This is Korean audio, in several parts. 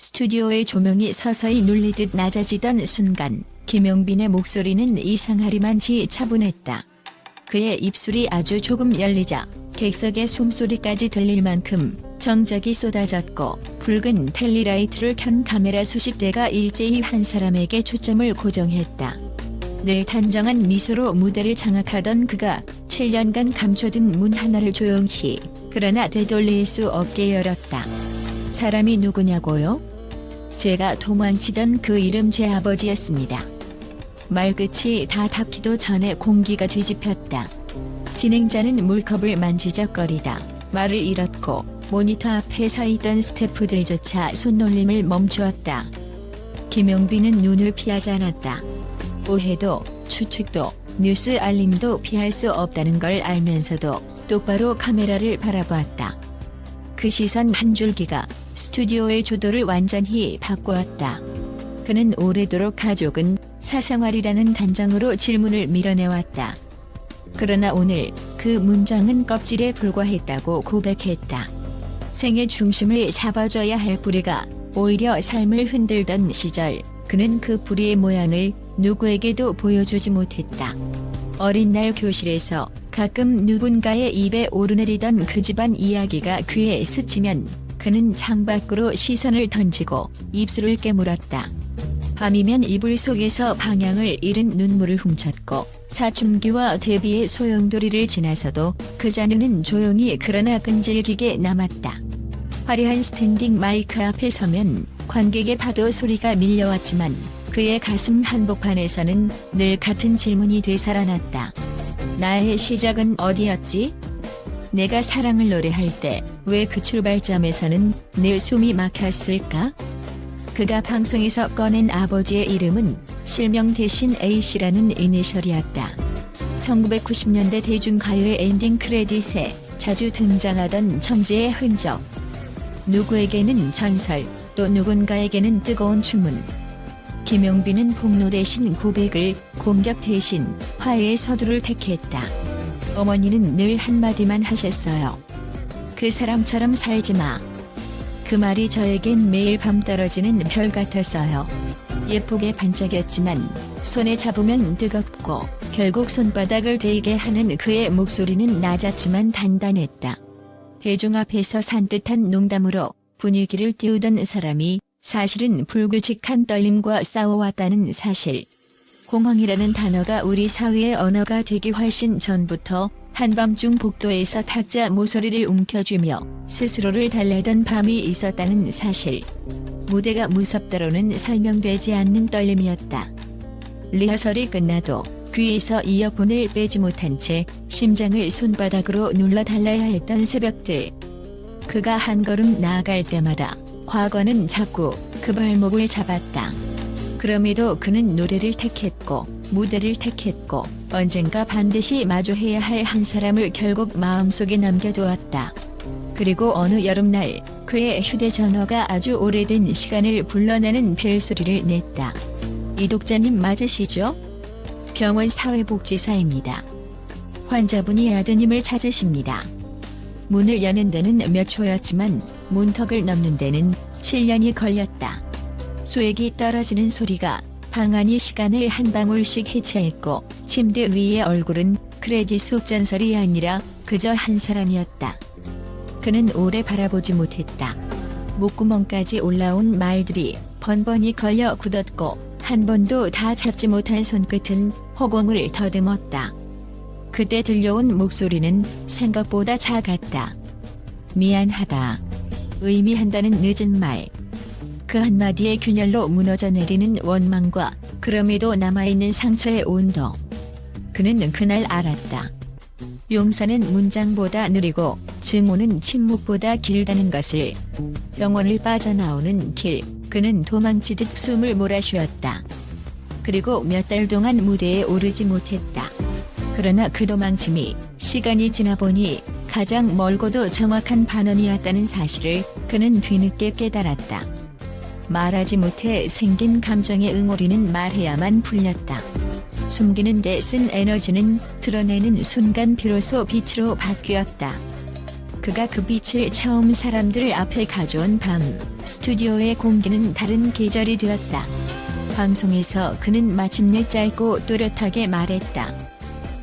스튜디오의 조명이 서서히 눌리듯 낮아지던 순간 김용빈의 목소리는 이상하리만치 차분했다. 그의 입술이 아주 조금 열리자 객석의 숨소리까지 들릴 만큼 정적이 쏟아졌고 붉은 텔리라이트를 켠 카메라 수십 대가 일제히 한 사람에게 초점을 고정했다. 늘 단정한 미소로 무대를 장악하던 그가 7년간 감춰둔 문 하나를 조용히 그러나 되돌릴 수 없게 열었다. 사람이 누구냐고요? 제가 도망치던 그 이름 제 아버지였습니다. 말끝이 다 닿기도 전에 공기가 뒤집혔다. 진행자는 물컵을 만지작거리다 말을 잃었고 모니터 앞에 서 있던 스태프들조차 손놀림을 멈추었다. 김용빈은 눈을 피하지 않았다. 오해도 추측도 뉴스 알림도 피할 수 없다는 걸 알면서도 똑바로 카메라를 바라보았다. 그 시선 한 줄기가 스튜디오의 조도를 완전히 바꾸었다. 그는 오래도록 가족은 사생활이라는 단정으로 질문을 밀어내왔다. 그러나 오늘 그 문장은 껍질에 불과했다고 고백했다. 생의 중심을 잡아줘야 할 뿌리가 오히려 삶을 흔들던 시절 그는 그 뿌리의 모양을 누구에게도 보여주지 못했다. 어린 날 교실에서 가끔 누군가의 입에 오르내리던 그 집안 이야기가 귀에 스치면 그는 창밖으로 시선을 던지고 입술을 깨물었다. 밤이면 이불 속에서 방향을 잃은 눈물을 훔쳤고 사춘기와 데뷔의 소용돌이를 지나서도 그 잔해는 조용히 그러나 끈질기게 남았다. 화려한 스탠딩 마이크 앞에 서면 관객의 파도 소리가 밀려왔지만 그의 가슴 한복판에서는 늘 같은 질문이 되살아났다. 나의 시작은 어디였지? 내가 사랑을 노래할 때 왜 그 출발점에서는 내 숨이 막혔을까? 그가 방송에서 꺼낸 아버지의 이름은 실명 대신 A씨라는 이니셜이었다. 1990년대 대중가요의 엔딩 크레딧에 자주 등장하던 천재의 흔적. 누구에게는 전설, 또 누군가에게는 뜨거운 주문. 김용빈은 폭로 대신 고백을, 공격 대신 화해의 서두를 택했다. 어머니는 늘 한마디만 하셨어요. 그 사람처럼 살지 마. 그 말이 저에겐 매일 밤 떨어지는 별 같았어요. 예쁘게 반짝였지만 손에 잡으면 뜨겁고 결국 손바닥을 데이게 하는 그의 목소리는 낮았지만 단단했다. 대중 앞에서 산뜻한 농담으로 분위기를 띄우던 사람이 사실은 불규칙한 떨림과 싸워왔다는 사실. 공황이라는 단어가 우리 사회의 언어가 되기 훨씬 전부터 한밤중 복도에서 탁자 모서리를 움켜쥐며 스스로를 달래던 밤이 있었다는 사실. 무대가 무섭다로는 설명되지 않는 떨림이었다. 리허설이 끝나도 귀에서 이어폰을 빼지 못한 채 심장을 손바닥으로 눌러 달라야 했던 새벽들. 그가 한 걸음 나아갈 때마다 과거는 자꾸 그 발목을 잡았다. 그럼에도 그는 노래를 택했고 무대를 택했고 언젠가 반드시 마주해야 할 한 사람을 결국 마음속에 남겨두었다. 그리고 어느 여름날 그의 휴대전화가 아주 오래된 시간을 불러내는 벨소리를 냈다. 이독자님 맞으시죠? 병원 사회복지사입니다. 환자분이 아드님을 찾으십니다. 문을 여는 데는 몇 초였지만 문턱을 넘는 데는 7년이 걸렸다. 수액이 떨어지는 소리가 방 안의 시간을 한 방울씩 해체했고 침대 위의 얼굴은 크레딧 속전설이 아니라 그저 한 사람이었다. 그는 오래 바라보지 못했다. 목구멍까지 올라온 말들이 번번이 걸려 굳었고 한 번도 다 잡지 못한 손끝은 허공을 더듬었다. 그때 들려온 목소리는 생각보다 작았다. 미안하다. 의미한다는 늦은 말. 그 한마디의 균열로 무너져 내리는 원망과 그럼에도 남아있는 상처의 온도. 그는 그날 알았다. 용서는 문장보다 느리고 증오는 침묵보다 길다는 것을. 병원을 빠져나오는 길, 그는 도망치듯 숨을 몰아쉬었다. 그리고 몇 달 동안 무대에 오르지 못했다. 그러나 그 도망침이 시간이 지나보니 가장 멀고도 정확한 반언이었다는 사실을 그는 뒤늦게 깨달았다. 말하지 못해 생긴 감정의 응어리는 말해야만 풀렸다. 숨기는 데 쓴 에너지는 드러내는 순간 비로소 빛으로 바뀌었다. 그가 그 빛을 처음 사람들 앞에 가져온 밤, 스튜디오의 공기는 다른 계절이 되었다. 방송에서 그는 마침내 짧고 또렷하게 말했다.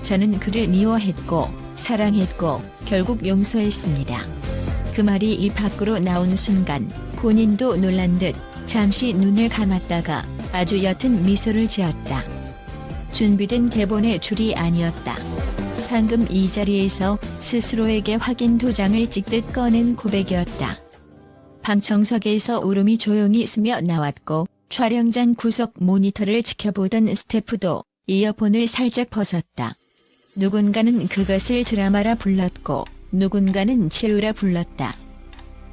저는 그를 미워했고 사랑했고 결국 용서했습니다. 그 말이 입 밖으로 나온 순간 본인도 놀란 듯 잠시 눈을 감았다가 아주 옅은 미소를 지었다. 준비된 대본의 줄이 아니었다. 방금 이 자리에서 스스로에게 확인 도장을 찍듯 꺼낸 고백이었다. 방청석에서 울음이 조용히 스며 나왔고 촬영장 구석 모니터를 지켜보던 스태프도 이어폰을 살짝 벗었다. 누군가는 그것을 드라마라 불렀고 누군가는 최후라 불렀다.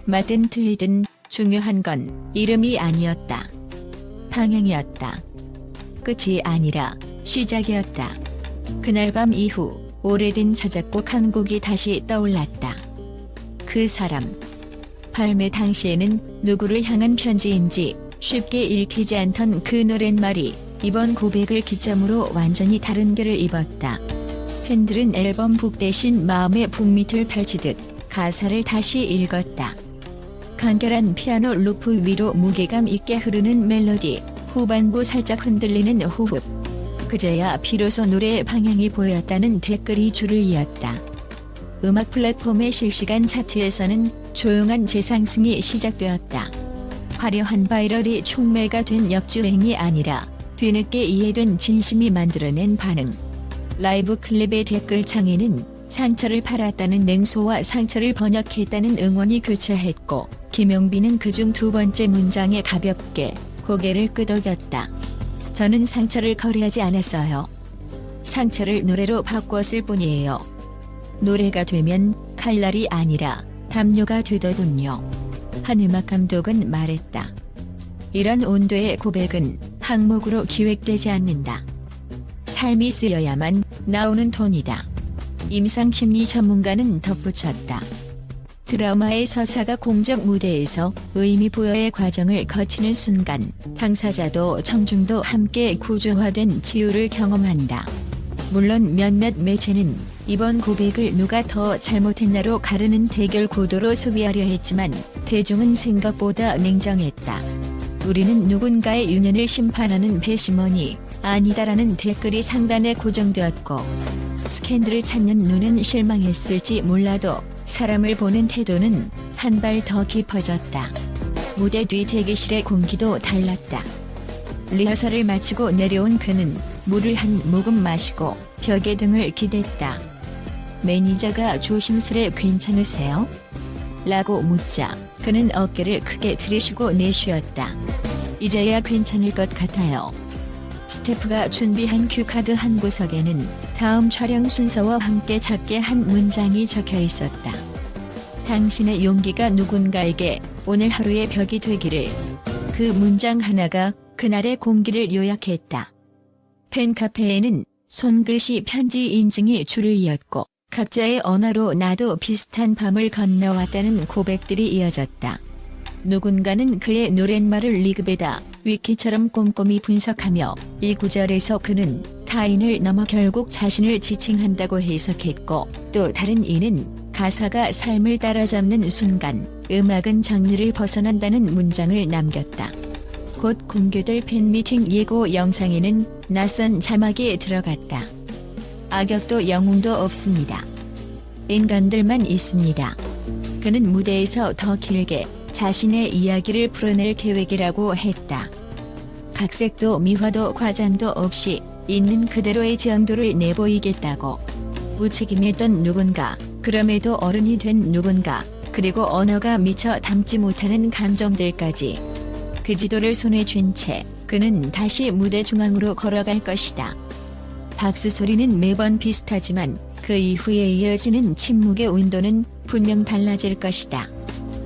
맞든 틀리든 중요한 건 이름이 아니었다. 방향이었다. 끝이 아니라 시작이었다. 그날 밤 이후 오래된 자작곡 한 곡이 다시 떠올랐다. 그 사람. 발매 당시에는 누구를 향한 편지인지 쉽게 읽히지 않던 그 노랫말이 이번 고백을 기점으로 완전히 다른 결을 입었다. 팬들은 앨범 북 대신 마음의 북밑을 펼치듯 가사를 다시 읽었다. 간결한 피아노 루프 위로 무게감 있게 흐르는 멜로디, 후반부 살짝 흔들리는 호흡. 그제야 비로소 노래의 방향이 보였다는 댓글이 줄을 이었다. 음악 플랫폼의 실시간 차트에서는 조용한 재상승이 시작되었다. 화려한 바이럴이 촉매가 된 역주행이 아니라 뒤늦게 이해된 진심이 만들어낸 반응. 라이브 클립의 댓글창에는 상처를 팔았다는 냉소와 상처를 번역했다는 응원이 교차했고 김용빈은 그중 두 번째 문장에 가볍게 고개를 끄덕였다. 저는 상처를 거래하지 않았어요. 상처를 노래로 바꿨을 뿐이에요. 노래가 되면 칼날이 아니라 담요가 되더군요. 한 음악 감독은 말했다. 이런 온도의 고백은 항목으로 기획되지 않는다. 삶이 쓰여야만 나오는 톤이다. 임상심리 전문가는 덧붙였다. 드라마의 서사가 공적 무대에서 의미부여의 과정을 거치는 순간 당사자도 청중도 함께 구조화된 치유를 경험한다. 물론 몇몇 매체는 이번 고백을 누가 더 잘못했나로 가르는 대결 구도로 소비하려 했지만 대중은 생각보다 냉정했다. 우리는 누군가의 유년을 심판하는 배심원이 아니다라는 댓글이 상단에 고정되었고 스캔들을 찾는 눈은 실망했을지 몰라도 사람을 보는 태도는 한 발 더 깊어졌다. 무대 뒤 대기실의 공기도 달랐다. 리허설을 마치고 내려온 그는 물을 한 모금 마시고 벽에 등을 기댔다. 매니저가 조심스레 괜찮으세요? 라고 묻자 그는 어깨를 크게 들이쉬고 내쉬었다. 이제야 괜찮을 것 같아요. 스태프가 준비한 큐카드 한 구석에는 다음 촬영 순서와 함께 작게 한 문장이 적혀 있었다. 당신의 용기가 누군가에게 오늘 하루의 벽이 되기를. 그 문장 하나가 그날의 공기를 요약했다. 팬카페에는 손글씨 편지 인증이 줄을 이었고 각자의 언어로 나도 비슷한 밤을 건너왔다는 고백들이 이어졌다. 누군가는 그의 노랫말을 리그베다 위키처럼 꼼꼼히 분석하며 이 구절에서 그는 타인을 넘어 결국 자신을 지칭한다고 해석했고 또 다른 이는 가사가 삶을 따라잡는 순간 음악은 장르를 벗어난다는 문장을 남겼다. 곧 공개될 팬미팅 예고 영상에는 낯선 자막이 들어갔다. 악역도 영웅도 없습니다. 인간들만 있습니다. 그는 무대에서 더 길게 자신의 이야기를 풀어낼 계획이라고 했다. 각색도 미화도 과장도 없이 있는 그대로의 지형도를 내보이겠다고. 무책임했던 누군가, 그럼에도 어른이 된 누군가, 그리고 언어가 미처 담지 못하는 감정들까지. 그 지도를 손에 쥔 채 그는 다시 무대 중앙으로 걸어갈 것이다. 박수 소리는 매번 비슷하지만 그 이후에 이어지는 침묵의 온도는 분명 달라질 것이다.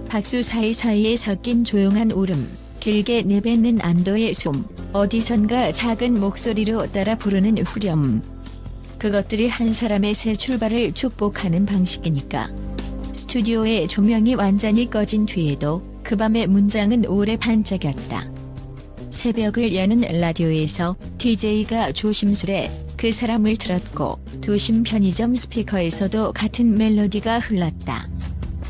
박수 사이사이에 섞인 조용한 울음, 길게 내뱉는 안도의 숨, 어디선가 작은 목소리로 따라 부르는 후렴. 그것들이 한 사람의 새 출발을 축복하는 방식이니까. 스튜디오의 조명이 완전히 꺼진 뒤에도 그 밤의 문장은 오래 반짝였다. 새벽을 여는 라디오에서 DJ가 조심스레 그 사람을 들었고 도심 편의점 스피커에서도 같은 멜로디가 흘렀다.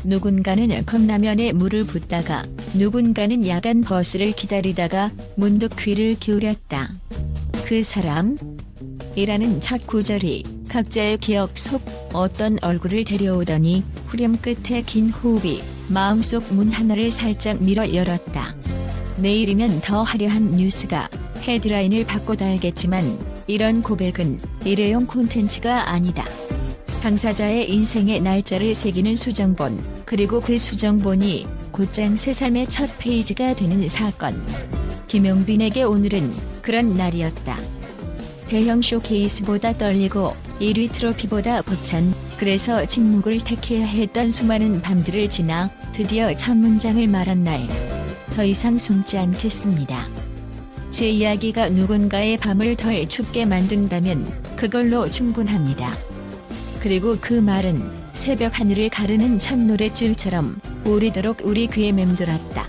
누군가는 컵라면에 물을 붓다가 누군가는 야간 버스를 기다리다가 문득 귀를 기울였다. 그 사람? 이라는 첫 구절이 각자의 기억 속 어떤 얼굴을 데려오더니 후렴 끝에 긴 호흡이 마음속 문 하나를 살짝 밀어 열었다. 내일이면 더 화려한 뉴스가 헤드라인을 바꿔 달겠지만 이런 고백은 일회용 콘텐츠가 아니다. 당사자의 인생의 날짜를 새기는 수정본, 그리고 그 수정본이 곧장 새 삶의 첫 페이지가 되는 사건. 김용빈에게 오늘은 그런 날이었다. 대형 쇼케이스보다 떨리고 1위 트로피보다 벅찬, 그래서 침묵을 택해야 했던 수많은 밤들을 지나 드디어 첫 문장을 말한 날. 더 이상 숨지 않겠습니다. 제 이야기가 누군가의 밤을 덜 춥게 만든다면 그걸로 충분합니다. 그리고 그 말은 새벽 하늘을 가르는 첫 노랫줄처럼 오래도록 우리 귀에 맴돌았다.